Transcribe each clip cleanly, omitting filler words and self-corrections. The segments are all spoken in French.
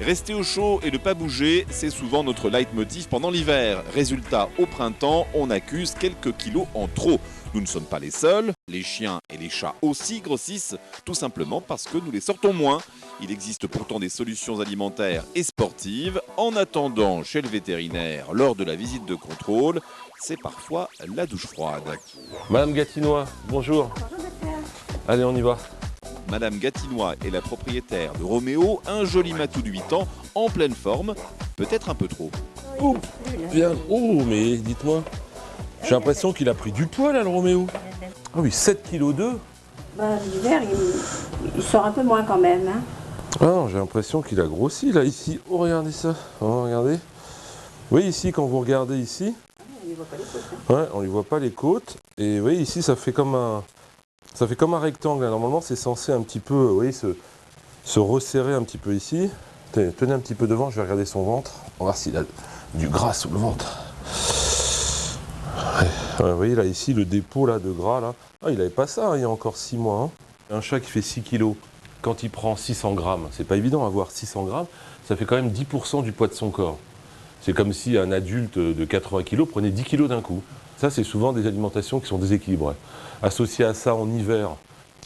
Rester au chaud et ne pas bouger, c'est souvent notre leitmotiv pendant l'hiver. Résultat, au printemps, on accuse quelques kilos en trop. Nous ne sommes pas les seuls, les chiens et les chats aussi grossissent, tout simplement parce que nous les sortons moins. Il existe pourtant des solutions alimentaires et sportives. En attendant, chez le vétérinaire, lors de la visite de contrôle, c'est parfois la douche froide. Madame Gatinois, bonjour. Bonjour docteur. Allez, on y va. Madame Gatinois est la propriétaire de Roméo, un joli matou de 8 ans, en pleine forme, peut-être un peu trop. Oh, bien. Oh, mais dites-moi, j'ai l'impression qu'il a pris du poids là, le Roméo. Ah oui, 7,2 kg. Bah, l'hiver, il sort un peu moins quand même. Hein. Ah non, j'ai l'impression qu'il a grossi là, ici. Oh, regardez ça. Oh, regardez. Oui, ici, quand vous regardez ici, On ne voit pas les côtes. Hein. ouais, on ne voit pas les côtes. Et oui, ici, ça fait comme un rectangle. Normalement, c'est censé un petit peu, vous voyez, se resserrer un petit peu ici. Tenez un petit peu devant, je vais regarder son ventre. On va voir s'il a du gras sous le ventre. Ouais, vous voyez là, ici, le dépôt là, de gras, là. Ah, il n'avait pas ça hein, il y a encore 6 mois. Hein. Un chat qui fait 6 kg, quand il prend 600 grammes, c'est pas évident d'avoir 600 grammes, ça fait quand même 10% du poids de son corps. C'est comme si un adulte de 80 kg prenait 10 kg d'un coup. Ça, c'est souvent des alimentations qui sont déséquilibrées. Associé à ça, en hiver,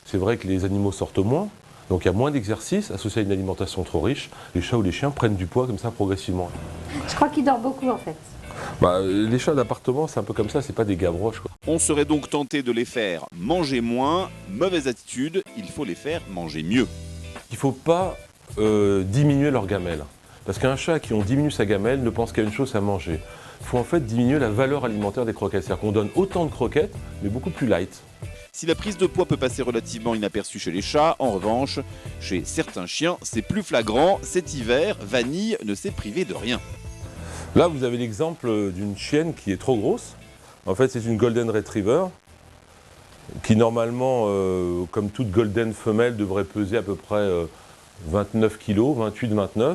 c'est vrai que les animaux sortent moins, donc il y a moins d'exercice. Associé à une alimentation trop riche, les chats ou les chiens prennent du poids comme ça progressivement. Je crois qu'il dort beaucoup en fait. Bah, les chats d'appartement, c'est un peu comme ça, c'est pas des gavroches, quoi. On serait donc tenté de les faire manger moins. Mauvaise attitude, il faut les faire manger mieux. Il ne faut pas diminuer leur gamelle. Parce qu'un chat qui on diminue sa gamelle ne pense qu'à une chose, à manger. Il faut en fait diminuer la valeur alimentaire des croquettes. C'est-à-dire qu'on donne autant de croquettes, mais beaucoup plus light. Si la prise de poids peut passer relativement inaperçue chez les chats, en revanche, chez certains chiens, c'est plus flagrant. Cet hiver, Vanille ne s'est privée de rien. Là, vous avez l'exemple d'une chienne qui est trop grosse. En fait, c'est une Golden Retriever qui, normalement, comme toute Golden femelle, devrait peser à peu près 29 kg, 28-29,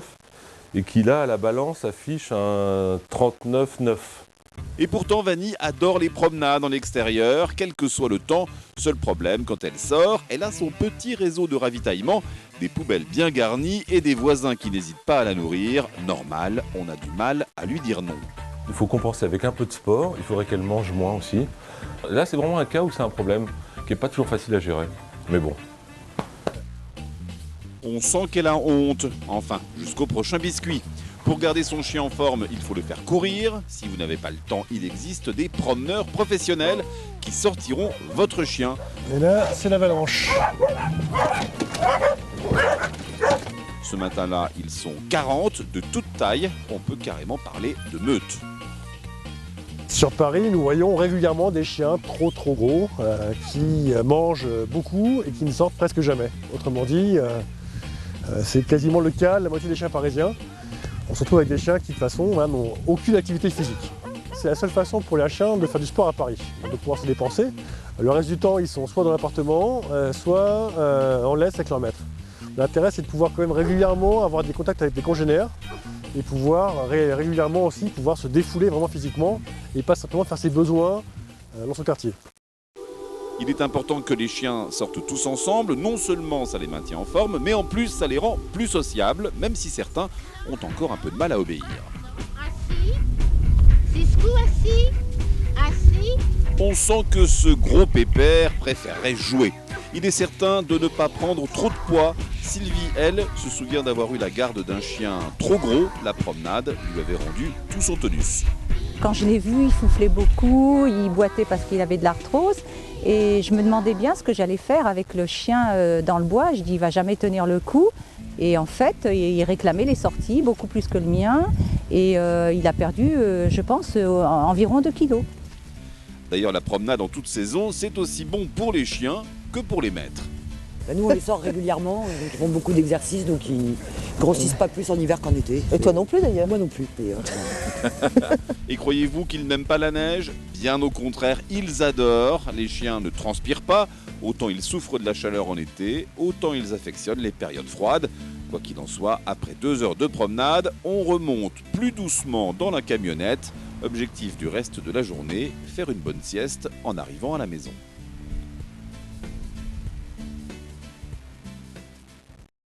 et qui, là, à la balance, affiche un 39,9. Et pourtant, Vanille adore les promenades en extérieur, quel que soit le temps. Seul problème, quand elle sort, elle a son petit réseau de ravitaillement, des poubelles bien garnies et des voisins qui n'hésitent pas à la nourrir. Normal, on a du mal à lui dire non. Il faut compenser avec un peu de sport, il faudrait qu'elle mange moins aussi. Là, c'est vraiment un cas où c'est un problème qui n'est pas toujours facile à gérer. Mais bon. On sent qu'elle a honte. Enfin, jusqu'au prochain biscuit. Pour garder son chien en forme, il faut le faire courir. Si vous n'avez pas le temps, il existe des promeneurs professionnels qui sortiront votre chien. Et là, c'est l'avalanche. Ce matin-là, ils sont 40 de toute taille. On peut carrément parler de meute. Sur Paris, nous voyons régulièrement des chiens trop gros qui mangent beaucoup et qui ne sortent presque jamais. Autrement dit, c'est quasiment le cas de la moitié des chiens parisiens. On se retrouve avec des chiens qui, de toute façon, n'ont aucune activité physique. C'est la seule façon pour les chiens de faire du sport à Paris, de pouvoir se dépenser. Le reste du temps, ils sont soit dans l'appartement, soit en laisse avec leur maître. L'intérêt, c'est de pouvoir quand même régulièrement avoir des contacts avec des congénères et pouvoir régulièrement aussi pouvoir se défouler vraiment physiquement et pas simplement faire ses besoins dans son quartier. Il est important que les chiens sortent tous ensemble. Non seulement ça les maintient en forme, mais en plus ça les rend plus sociables, même si certains ont encore un peu de mal à obéir. Assis, Cisco assis, assis. On sent que ce gros pépère préférerait jouer. Il est certain de ne pas prendre trop de poids. Sylvie, elle, se souvient d'avoir eu la garde d'un chien trop gros. La promenade lui avait rendu tout son tonus. Quand je l'ai vu, il soufflait beaucoup, il boitait parce qu'il avait de l'arthrose. Et je me demandais bien ce que j'allais faire avec le chien dans le bois. Je dis, il ne va jamais tenir le coup. Et en fait, il réclamait les sorties, beaucoup plus que le mien. Et il a perdu, je pense, environ 2 kilos. D'ailleurs, la promenade en toute saison, c'est aussi bon pour les chiens que pour les maîtres. Nous, on les sort régulièrement, donc ils font beaucoup d'exercices, donc ils grossissent pas plus en hiver qu'en été. Et toi non plus d'ailleurs? Moi non plus, d'ailleurs. Et croyez-vous qu'ils n'aiment pas la neige? Bien au contraire, ils adorent. Les chiens ne transpirent pas. Autant ils souffrent de la chaleur en été, autant ils affectionnent les périodes froides. Quoi qu'il en soit, après 2 heures de promenade, on remonte plus doucement dans la camionnette. Objectif du reste de la journée, faire une bonne sieste en arrivant à la maison.